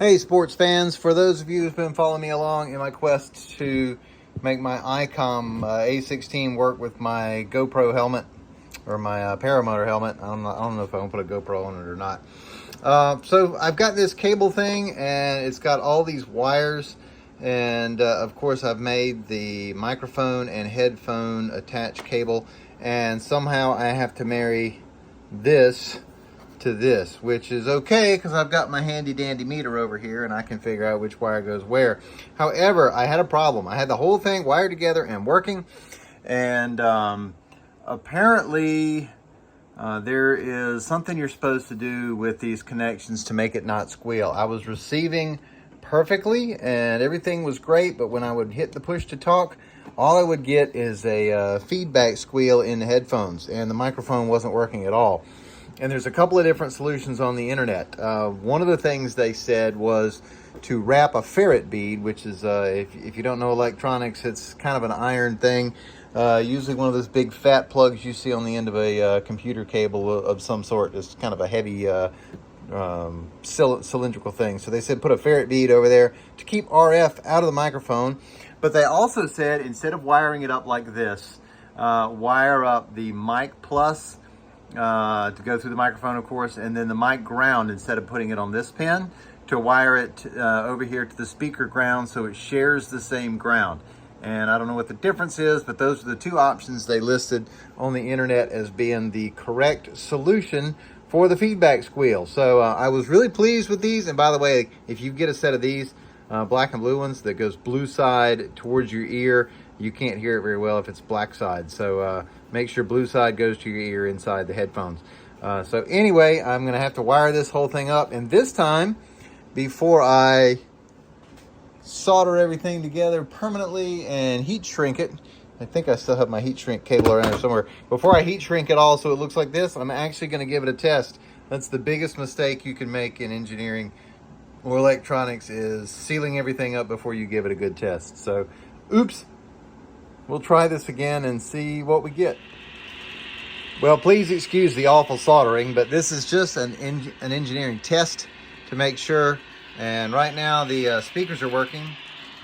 Hey sports fans, for those of you who've been following me along in my quest to make my ICOM A16 work with my GoPro helmet or my Paramotor helmet, I don't know if I'm gonna put a GoPro on it or not. So I've got this cable thing and it's got all these wires, and of course I've made the microphone and headphone attached cable, and somehow I have to marry this to this, which is okay because I've got my handy dandy meter over here and I can figure out which wire goes where. However, I had a problem. I had the whole thing wired together and working, and apparently there is something you're supposed to do with these connections to make it not squeal. I was receiving perfectly and everything was great, but when I would hit the push to talk, all I would get is a feedback squeal in the headphones, and the microphone wasn't working at all. And there's a couple of different solutions on the internet. One of the things they said was to wrap a ferret bead, which is, if you don't know electronics, it's kind of an iron thing. Usually one of those big fat plugs you see on the end of a computer cable of some sort. It's kind of a heavy cylindrical thing. So they said put a ferret bead over there to keep RF out of the microphone. But they also said instead of wiring it up like this, wire up the mic plus to go through the microphone, of course, and then the mic ground, instead of putting it on this pin, to wire it over here to the speaker ground so it shares the same ground. And I don't know what the difference is, but those are the two options they listed on the internet as being the correct solution for the feedback squeal. So I was really pleased with these. And by the way, if you get a set of these black and blue ones that goes blue side towards your ear, you can't hear it very well if it's black side. So make sure blue side goes to your ear inside the headphones. So anyway, I'm gonna have to wire this whole thing up. And this time, before I solder everything together permanently and heat shrink it, I think I still have my heat shrink cable around here somewhere. Before I heat shrink it all so it looks like this, I'm actually gonna give it a test. That's the biggest mistake you can make in engineering or electronics, is sealing everything up before you give it a good test. So, oops. We'll try this again and see what we get. Well, please excuse the awful soldering, but this is just an engineering test to make sure. And right now the speakers are working,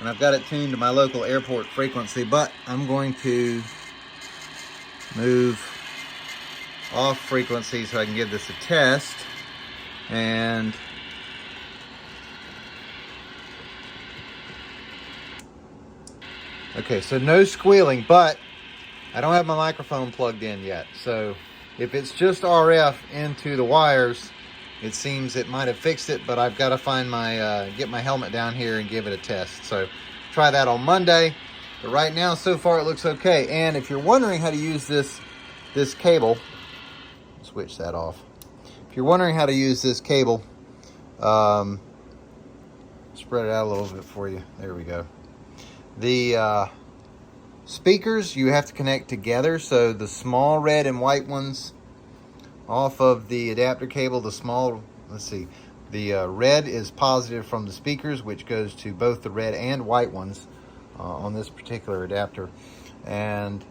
and I've got it tuned to my local airport frequency, but I'm going to move off frequency so I can give this a test. And okay, so no squealing, but I don't have my microphone plugged in yet. So if it's just RF into the wires, it seems it might have fixed it, but I've got to find my, get my helmet down here and give it a test. So try that on Monday. But right now, so far, it looks okay. And if you're wondering how to use this cable, switch that off. If you're wondering how to use this cable, spread it out a little bit for you. There we go. The speakers you have to connect together, so the small red and white ones off of the adapter cable, the red is positive from the speakers, which goes to both the red and white ones on this particular adapter, and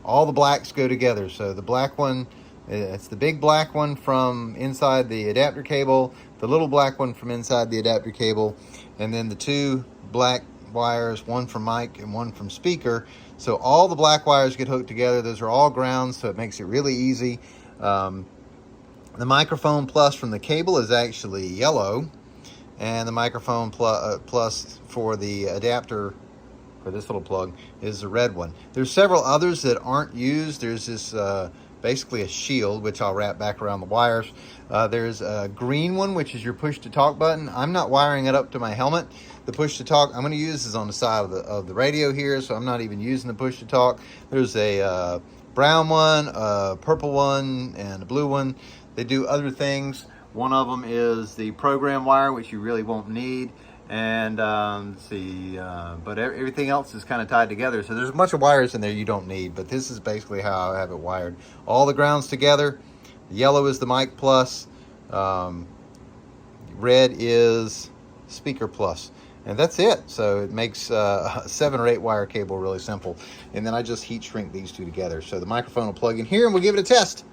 all the blacks go together. So the black one, it's the big black one from inside the adapter cable, the little black one from inside the adapter cable, and then the two black wires, one from mic and one from speaker. So all the black wires get hooked together. Those are all grounds, so it makes it really easy. The microphone plus from the cable is actually yellow, and the microphone plus for the adapter for this little plug is the red one. There's several others that aren't used. There's this basically a shield, which I'll wrap back around the wires. There's a green one, which is your push to talk button. I'm not wiring it up to my helmet. The push to talk I'm going to use is on the side of the radio here, so I'm not even using the push to talk. There's a brown one, a purple one, and a blue one. They do other things. One of them is the program wire, which you really won't need. And but everything else is kind of tied together. So there's a bunch of wires in there you don't need, but this is basically how I have it wired. All the grounds together. The yellow is the mic plus. Red is speaker plus. And that's it. So it makes a 7 or 8 wire cable really simple. And then I just heat shrink these two together. So the microphone will plug in here and we'll give it a test.